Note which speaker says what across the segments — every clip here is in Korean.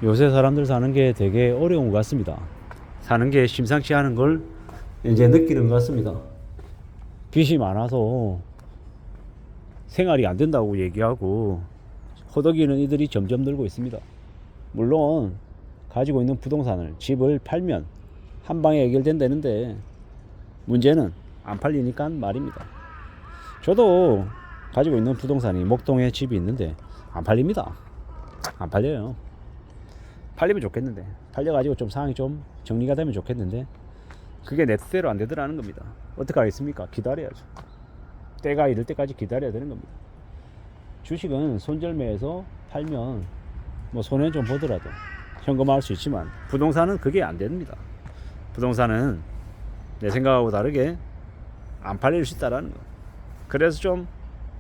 Speaker 1: 요새 사람들 사는 게 되게 어려운 것 같습니다. 사는 게 심상치 않은 걸 이제 느끼는 것 같습니다. 빚이 많아서 생활이 안 된다고 얘기하고 허덕이는 이들이 점점 늘고 있습니다. 물론 가지고 있는 부동산을, 집을 팔면 한 방에 해결된다는데 문제는 안 팔리니까 말입니다. 저도 가지고 있는 부동산이 목동에 집이 있는데 안 팔립니다. 안 팔려요. 팔리면 좋겠는데, 팔려가지고 좀 상황이 좀 정리가 되면 좋겠는데 그게 내 뜻대로 안 되더라는 겁니다. 어떻게 하겠습니까? 기다려야죠. 때가 이럴 때까지 기다려야 되는 겁니다. 주식은 손절매해서 팔면 뭐 손해 좀 보더라도 현금화할 수 있지만 부동산은 그게 안 됩니다. 부동산은 내 생각하고 다르게 안 팔릴 수 있다라는 거. 그래서 좀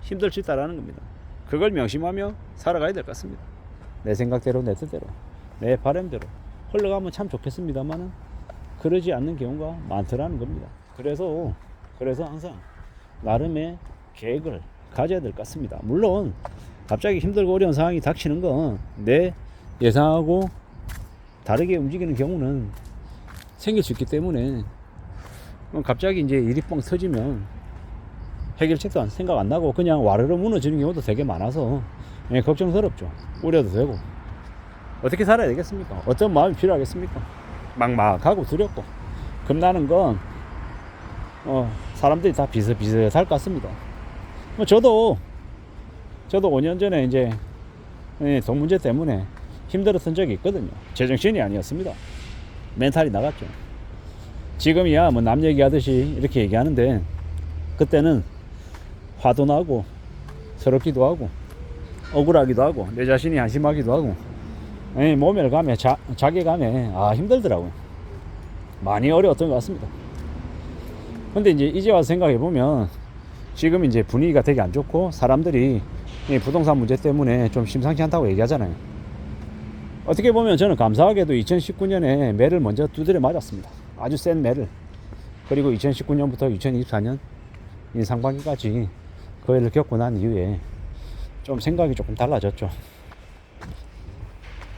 Speaker 1: 힘들 수 있다라는 겁니다. 그걸 명심하며 살아가야 될 것 같습니다. 내 생각대로, 내 뜻대로, 내 바람대로 흘러가면 참 좋겠습니다만은 그러지 않는 경우가 많더라는 겁니다. 그래서 항상 나름의 계획을 가져야 될 것 같습니다. 물론 갑자기 힘들고 어려운 상황이 닥치는 건 내 예상하고 다르게 움직이는 경우는 생길 수 있기 때문에 갑자기 이제 일이 뻥 터지면 해결책도 생각 안 나고 그냥 와르르 무너지는 경우도 되게 많아서 걱정스럽죠. 우려도 되고 어떻게 살아야 되겠습니까? 어떤 마음이 필요하겠습니까? 막막하고 두렵고 겁나는 건 사람들이 다 비슷비슷할 것 같습니다. 저도 5년 전에 이제 돈 문제 때문에 힘들었던 적이 있거든요. 제정신이 아니었습니다. 멘탈이 나갔죠. 지금이야 뭐 남 얘기하듯이 이렇게 얘기하는데 그때는 화도 나고 서럽기도 하고 억울하기도 하고 내 자신이 한심하기도 하고 모멸감에 자괴감에 힘들더라고요. 많이 어려웠던 것 같습니다. 근데 이제 와서 생각해 보면 지금 이제 분위기가 되게 안 좋고 사람들이 이 부동산 문제 때문에 좀 심상치 않다고 얘기하잖아요. 어떻게 보면 저는 감사하게도 2019년에 매를 먼저 두드려 맞았습니다. 아주 센 매를. 그리고 2019년부터 2024년 상반기까지 그 일을 겪고 난 이후에 좀 생각이 조금 달라졌죠.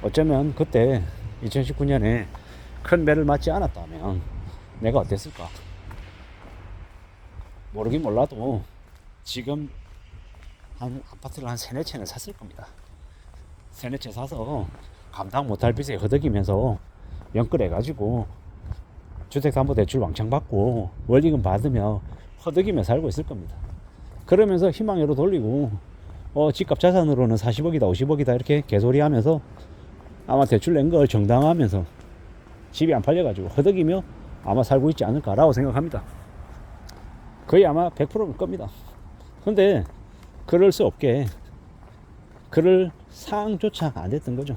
Speaker 1: 어쩌면 그때 2019년에 큰 매를 맞지 않았다면 내가 어땠을까? 모르긴 몰라도 지금 한 아파트를 한 3-4채는 샀을 겁니다. 3-4채 사서 감당 못할 빚에 허덕이면서 연끌해가지고 주택담보대출 왕창 받고 원리금 받으며 허덕이며 살고 있을 겁니다. 그러면서 희망으로 돌리고 집값 자산으로는 40억이다 50억이다 이렇게 개소리하면서 아마 대출 낸 걸 정당화하면서 집이 안 팔려가지고 허덕이며 아마 살고 있지 않을까라고 생각합니다. 거의 아마 100%일 겁니다. 근데 그럴 수 없게 그럴 상황조차 안 됐던 거죠.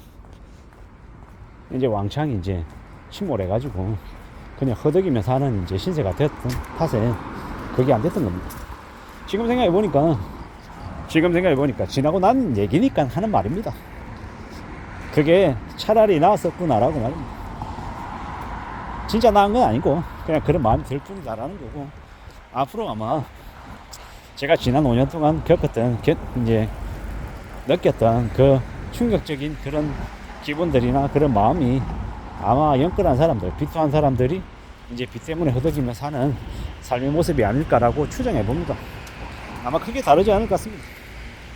Speaker 1: 이제 왕창 이제 침몰해가지고 그냥 허덕이며 사는 이제 신세가 됐던 탓에 그게 안 됐던 겁니다. 지금 생각해보니까 지나고 난 얘기니까 하는 말입니다. 그게 차라리 나았었구나라고 말입니다. 진짜 나은 건 아니고 그냥 그런 마음이 들 뿐이다라는 거고 앞으로 아마 제가 지난 5년 동안 겪었던 이제 느꼈던 그 충격적인 그런 기분들이나 그런 마음이 아마 연끌한 사람들, 비토한 사람들이 이제 빚 때문에 허덕이며 사는 삶의 모습이 아닐까라고 추정해 봅니다. 아마 크게 다르지 않을 것 같습니다.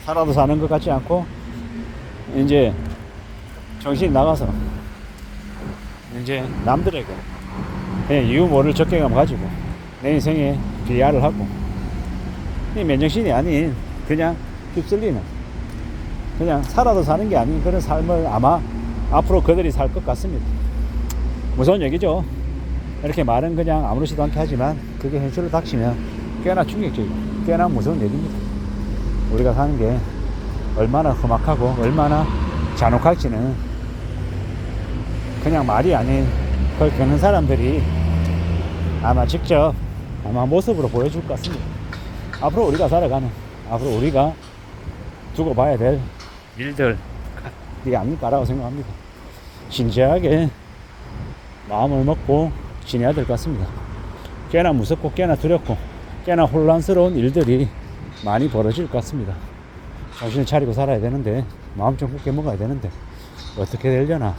Speaker 1: 살아도 사는 것 같지 않고 이제 정신이 나가서 이제 남들에게 그냥 이유 모를 적개감 가지고 내 인생에 비하를 하고 맨정신이 아닌 그냥 휩쓸리는 그냥 살아도 사는 게 아닌 그런 삶을 아마 앞으로 그들이 살 것 같습니다. 무서운 얘기죠. 이렇게 말은 그냥 아무렇지도 않게 하지만 그게 현실로 닥치면 꽤나 충격적이고 꽤나 무서운 얘기입니다. 우리가 사는 게 얼마나 험악하고 얼마나 잔혹할지는 그냥 말이 아닌 그걸 겪는 사람들이 아마 직접 모습으로 보여줄 것 같습니다. 앞으로 우리가 살아가는, 앞으로 우리가 두고 봐야 될 일들이 아닐까라고 생각합니다. 진지하게 마음을 먹고 지내야 될 것 같습니다. 꽤나 무섭고 꽤나 두렵고 꽤나 혼란스러운 일들이 많이 벌어질 것 같습니다. 정신을 차리고 살아야 되는데, 마음 좀 굳게 먹어야 되는데 어떻게 되려나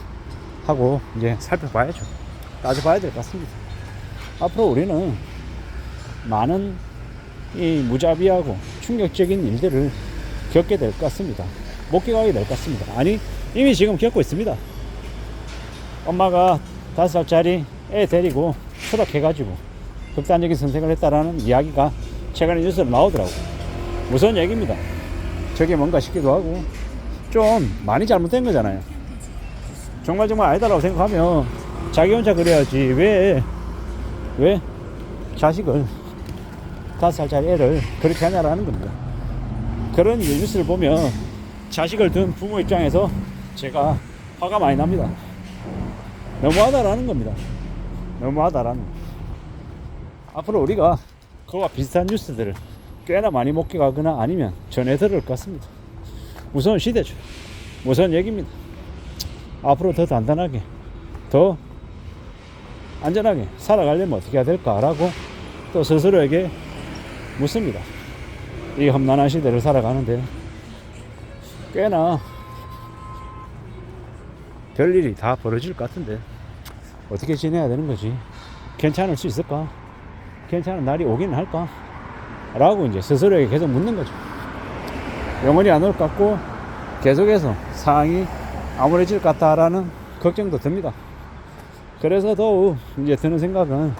Speaker 1: 하고 이제 살펴봐야죠. 따져봐야 될 것 같습니다. 앞으로 우리는 많은 이 무자비하고 충격적인 일들을 겪게 될 것 같습니다. 못 겪게 될 것 같습니다. 아니, 이미 지금 겪고 있습니다. 엄마가 5살짜리 애 데리고 추락해가지고 극단적인 선택을 했다라는 이야기가 최근에 뉴스로 나오더라고요. 무서운 얘기입니다. 저게 뭔가 싶기도 하고 좀 많이 잘못된 거잖아요. 정말 아니다라고 생각하면 자기 혼자 그래야지 왜 자식을 5살짜리 애를 그렇게 하냐라는 겁니다. 그런 뉴스를 보면 자식을 둔 부모 입장에서 제가 화가 많이 납니다. 너무하다라는 겁니다. 너무하다라는 거. 앞으로 우리가 그와 비슷한 뉴스들을 꽤나 많이 목격하거나 아니면 전해 들을 것 같습니다. 무서운 시대죠. 무서운 얘기입니다. 앞으로 더 단단하게 더 안전하게 살아가려면 어떻게 해야 될까라고 또 스스로에게 묻습니다. 이 험난한 시대를 살아가는데 꽤나 별일이 다 벌어질 것 같은데 어떻게 지내야 되는 거지? 괜찮을 수 있을까? 괜찮은 날이 오긴 할까? 라고 이제 스스로에게 계속 묻는 거죠. 영원히 안 올 것 같고 계속해서 상황이 암울해질 것 같다라는 걱정도 듭니다. 그래서 더욱 이제 드는 생각은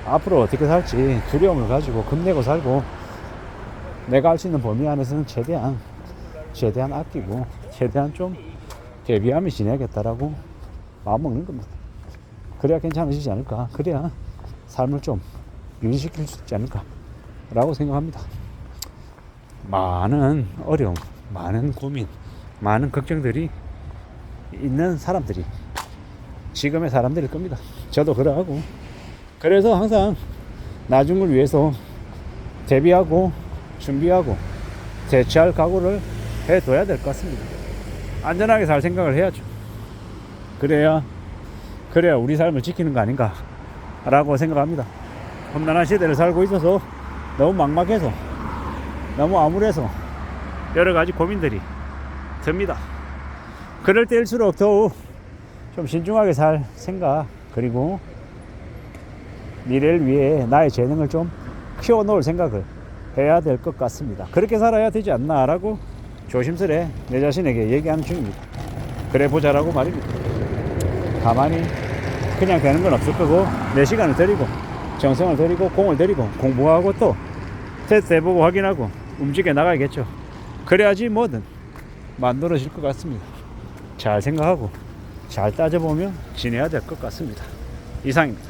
Speaker 1: 앞으로 어떻게 살지 두려움을 가지고 겁내고 살고 내가 할 수 있는 범위 안에서는 최대한 아끼고 최대한 좀 대비하며 지내야겠다라고 마음먹는 겁니다. 그래야 괜찮아지지 않을까? 그래야 삶을 좀 유지시킬 수 있지 않을까? 라고 생각합니다. 많은 어려움, 많은 고민, 많은 걱정들이 있는 사람들이 지금의 사람들일 겁니다. 저도 그러하고 그래서 항상 나중을 위해서 대비하고 준비하고 대처할 각오를 해둬야 될 것 같습니다. 안전하게 살 생각을 해야죠. 그래야 우리 삶을 지키는 거 아닌가 라고 생각합니다. 험난한 시대를 살고 있어서 너무 막막해서 너무 암울해서 여러 가지 고민들이 듭니다. 그럴 때일수록 더욱 좀 신중하게 살 생각 그리고 미래를 위해 나의 재능을 좀 키워놓을 생각을 해야 될 것 같습니다. 그렇게 살아야 되지 않나 라고 조심스레 내 자신에게 얘기하는 중입니다. 그래 보자라고 말입니다. 가만히 그냥 되는 건 없을 거고 내 시간을 들이고 정성을 들이고 공을 들이고 공부하고 또 테스트 해보고 확인하고 움직여 나가야겠죠. 그래야지 뭐든 만들어질 것 같습니다. 잘 생각하고 잘 따져보면 지내야 될 것 같습니다. 이상입니다.